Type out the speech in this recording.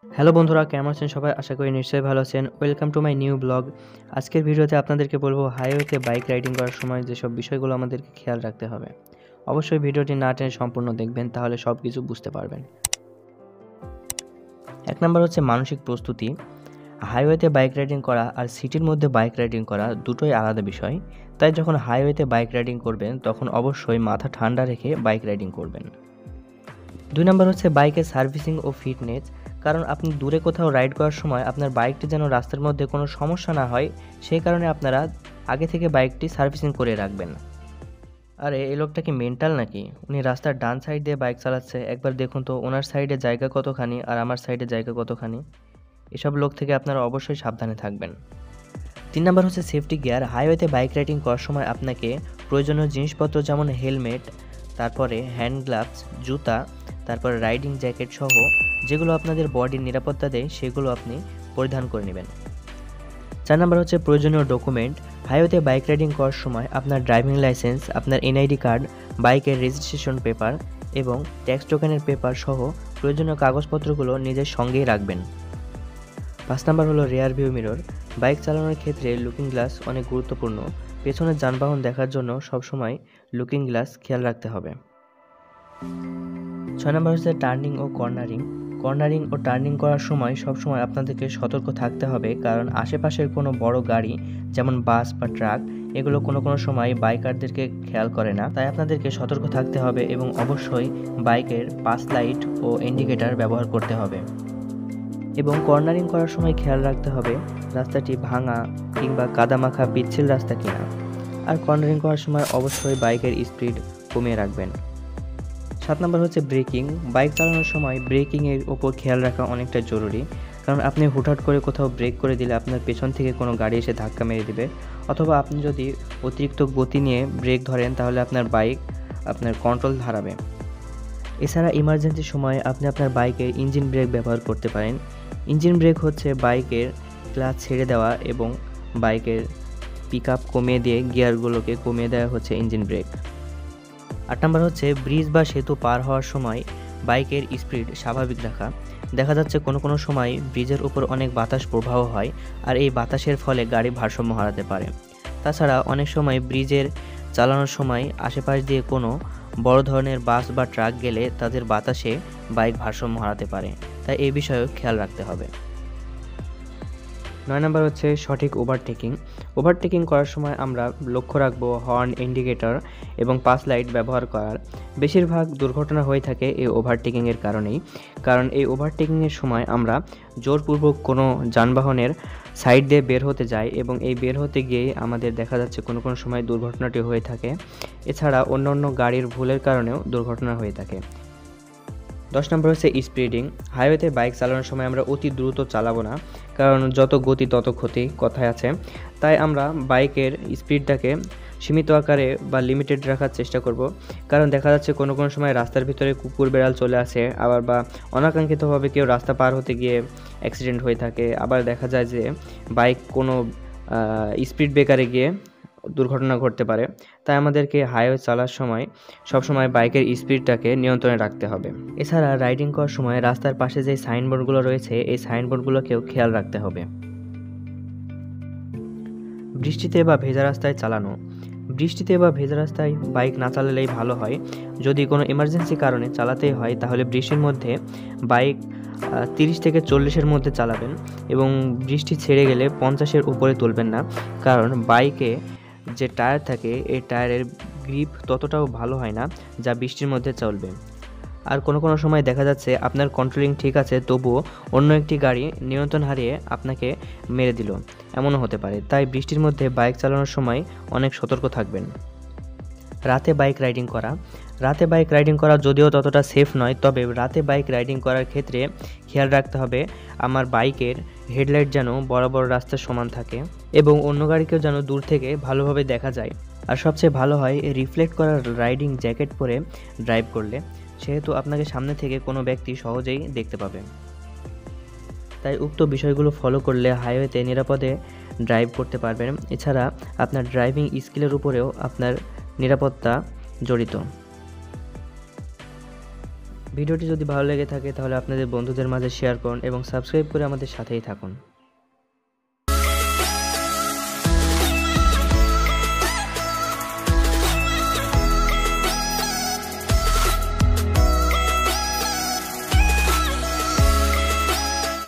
Hello বন্ধুরা, কেমন আছেন সবাই? আশা করি নিশ্চয়ই ভালো আছেন। Welcome to my new blog. আজকের ভিডিওতে আপনাদেরকে বলবো হাইওয়েতে বাইক রাইডিং করার সময় যেসব বিষয়গুলো আমাদেরকে খেয়াল রাখতে হবে। অবশ্যই ভিডিওটি না টেনে সম্পূর্ণ দেখবেন, তাহলে সব কিছু বুঝতে পারবেন। ১ নাম্বার হচ্ছে মানসিক প্রস্তুতি। হাইওয়েতে বাইক রাইডিং করা আর সিটির মধ্যে বাইক রাইডিং করা দুটোই আলাদা বিষয়। তাই যখন হাইওয়েতে বাইক রাইডিং করবেন তখন অবশ্যই মাথা ঠান্ডা রেখে বাইক রাইডিং করবেন। ২ নাম্বার হচ্ছে বাইকের সার্ভিসিং ও ফিটনেস। কারণ আপনি দূরে কোথাও রাইড করার সময় আপনার বাইকটি যেন রাস্তার মধ্যে কোনো সমস্যা না হয়, সেই কারণে আপনারা আগে থেকে বাইকটি সার্ভিসিং করে রাখবেন। আরে এই লোকটা কি মেন্টাল নাকি? উনি রাস্তার ডান সাইড দিয়ে বাইক চালাচ্ছে, একবার দেখুন তো ওনার সাইডে জায়গা কতখানি আর আমার সাইডে জায়গা কতখানি। এসব লোক থেকে আপনারা অবশ্যই সাবধানে থাকবেন। ৩ নাম্বার হচ্ছে সেফটি গিয়ার। হাইওয়েতে বাইক রাইডিং করার সময় আপনাকে প্রয়োজনীয় জিনিসপত্র যেমন হেলমেট, তারপরে হ্যান্ড গ্লাভস, জুতা, তারপরে রাইডিং জ্যাকেট সহ যেগুলো আপনাদের বডির নিরাপত্তা দেয় সেগুলো আপনি পরিধান করে নেবেন। ৪ নাম্বার হচ্ছে প্রয়োজনীয় ডকুমেন্ট। হাইওয়েতে বাইক রাইডিং করার সময় আপনার ড্রাইভিং লাইসেন্স, আপনার এনআইডি কার্ড, বাইকের রেজিস্ট্রেশন পেপার এবং ট্যাক্স টোকেনের পেপার সহ প্রয়োজনীয় কাগজপত্রগুলো নিজের সঙ্গেই রাখবেন। ৫ নাম্বার হলো রিয়ার ভিউ মিরর। বাইক চালানোর ক্ষেত্রে লুকিং গ্লাস অনেক গুরুত্বপূর্ণ। পেছনের যানবাহন দেখার জন্য সবসময় লুকিং গ্লাস খেয়াল রাখতে হবে। ৬ নাম্বার হচ্ছে টার্নিং ও কর্নারিং। কর্নারিং ও টার্নিং করার সময় সবসময় আপনাদেরকে সতর্ক থাকতে হবে, কারণ আশেপাশের কোনো বড় গাড়ি যেমন বাস বা ট্রাক এগুলো কোনো সময় বাইকারদেরকে খেয়াল করে না। তাই আপনাদেরকে সতর্ক থাকতে হবে এবং অবশ্যই বাইকের পাস লাইট ও ইন্ডিকেটর ব্যবহার করতে হবে। এবং কর্নারিং করার সময় খেয়াল রাখতে হবে রাস্তাটি ভাঙা কিংবা কাদামাখা পিচ্ছিল রাস্তা কিনা। আর কর্নারিং করার সময় অবশ্যই বাইকের স্পিড কমিয়ে রাখবেন। ৭ নাম্বার হচ্ছে ব্রেকিং। বাইক চালানোর সময় ব্রেকিংয়ের ওপর খেয়াল রাখা অনেকটা জরুরি, কারণ আপনি হুটহাট করে কোথাও ব্রেক করে দিলে আপনার পেছন থেকে কোনো গাড়ি এসে ধাক্কা মেরে দিবে, অথবা আপনি যদি অতিরিক্ত গতি নিয়ে ব্রেক ধরেন তাহলে আপনার বাইক আপনার কন্ট্রোল হারাবে। এছাড়া ইমার্জেন্সি সময়ে আপনি আপনার বাইকের ইঞ্জিন ব্রেক ব্যবহার করতে পারেন। ইঞ্জিন ব্রেক হচ্ছে বাইকের ক্লাচ ছেড়ে দেওয়া এবং বাইকের পিকআপ কমিয়ে দিয়ে গিয়ারগুলোকে কমিয়ে দেওয়া হচ্ছে ইঞ্জিন ব্রেক। ৮ নাম্বার হচ্ছে ব্রিজ বা সেতু পার হওয়ার সময় বাইকের স্পিড স্বাভাবিক রাখা। দেখা যাচ্ছে কোনো সময় ব্রিজের উপর অনেক বাতাস প্রবাহ হয়, আর এই বাতাসের ফলে গাড়ি ভারসাম্য হারাতে পারে। তাছাড়া অনেক সময় ব্রিজের চালানোর সময় আশেপাশ দিয়ে কোনো বড় ধরনের বাস বা ট্রাক গেলে তাদের বাতাসে বাইক ভারসাম্য হারাতে পারে, তাই এই বিষয়েও খেয়াল রাখতে হবে। ৯ নাম্বার হচ্ছে সঠিক ওভারটেকিং। ওভারটেকিং করার সময় আমরা লক্ষ্য রাখবো হর্ন, ইন্ডিকেটর এবং পাস লাইট ব্যবহার করার। বেশিরভাগ দুর্ঘটনা হয়ে থাকে এই ওভারটেকিংয়ের কারণেই, কারণ এই ওভারটেকিংয়ের সময় আমরা জোরপূর্বক কোনো যানবাহনের সাইড দিয়ে বের হতে যাই এবং এই বের হতে গিয়েই আমাদের দেখা যাচ্ছে কোনো সময় দুর্ঘটনাটি হয়ে থাকে। এছাড়া অন্য গাড়ির ভুলের কারণেও দুর্ঘটনা হয়ে থাকে। ১০ নম্বর হচ্ছে স্পিডিং। হাইওয়েতে বাইক চালানোর সময় আমরা অতি দ্রুত চালাবো না, কারণ যত গতি তত ক্ষতি কথায় আছে। তাই আমরা বাইকের স্পিডটাকে সীমিত আকারে বা লিমিটেড রাখার চেষ্টা করব, কারণ দেখা যাচ্ছে কোনো সময় রাস্তার ভিতরে কুকুর বেড়াল চলে আসে, আবার বা অনাকাঙ্ক্ষিতভাবে কেউ রাস্তা পার হতে গিয়ে অ্যাক্সিডেন্ট হয়ে থাকে। আবার দেখা যায় যে বাইক কোনো স্পিড ব্রেকারে গিয়ে দুর্ঘটনা ঘটতে পারে। তাই আমাদেরকে হাইওয়ে চালার সময় সবসময় বাইকের স্পিডটাকে নিয়ন্ত্রণে রাখতে হবে। এছাড়া রাইডিং করার সময় রাস্তার পাশে যে সাইনবোর্ডগুলো রয়েছে এই সাইনবোর্ডগুলোকেও খেয়াল রাখতে হবে। বৃষ্টিতে বা ভেজা রাস্তায় চালানো। বৃষ্টিতে বা ভেজা রাস্তায় বাইক না চালালেই ভালো হয়। যদি কোনো এমার্জেন্সি কারণে চালাতেই হয় তাহলে বৃষ্টির মধ্যে বাইক ৩০ থেকে ৪০-এর মধ্যে চালাবেন এবং বৃষ্টি ছেড়ে গেলে ৫০-এর উপরে তুলবেন না, কারণ বাইকে যে টায়ার থাকে এই টায়ারের গ্রিপ ততটাও ভালো হয় না যা বৃষ্টির মধ্যে চলবে। আর কোনো সময় দেখা যাচ্ছে আপনার কন্ট্রোলিং ঠিক আছে, তবুও অন্য একটি গাড়ি নিয়ন্ত্রণ হারিয়ে আপনাকে মেরে দিল, এমনও হতে পারে। তাই বৃষ্টির মধ্যে বাইক চালানোর সময় অনেক সতর্ক থাকবেন। রাতে বাইক রাইডিং করা। রাতে বাইক রাইডিং করা যদিও ততটা সেফ নয়, তবে রাতে বাইক রাইডিং করার ক্ষেত্রে খেয়াল রাখতে হবে আমার বাইকের হেডলাইট যেন বরাবর রাস্তার সমান থাকে এবং অন্য গাড়িকেও যেন দূর থেকে ভালোভাবে দেখা যায়। আর সবচেয়ে ভালো হয় রিফ্লেক্ট করা রাইডিং জ্যাকেট পরে ড্রাইভ করলে, সেহেতু আপনাকে সামনে থেকে কোনো ব্যক্তি সহজেই দেখতে পাবে। তাই উক্ত বিষয়গুলো ফলো করলে হাইওয়েতে নিরাপদে ড্রাইভ করতে পারবেন। এছাড়া আপনার ড্রাইভিং স্কিলের উপরেও আপনার নিরাপত্তা জড়িত। ভিডিওটি যদি ভালো লেগে থাকে তাহলে আপনাদের বন্ধুদের মাঝে শেয়ার করুন এবং সাবস্ক্রাইব করে আমাদের সাথেই থাকুন।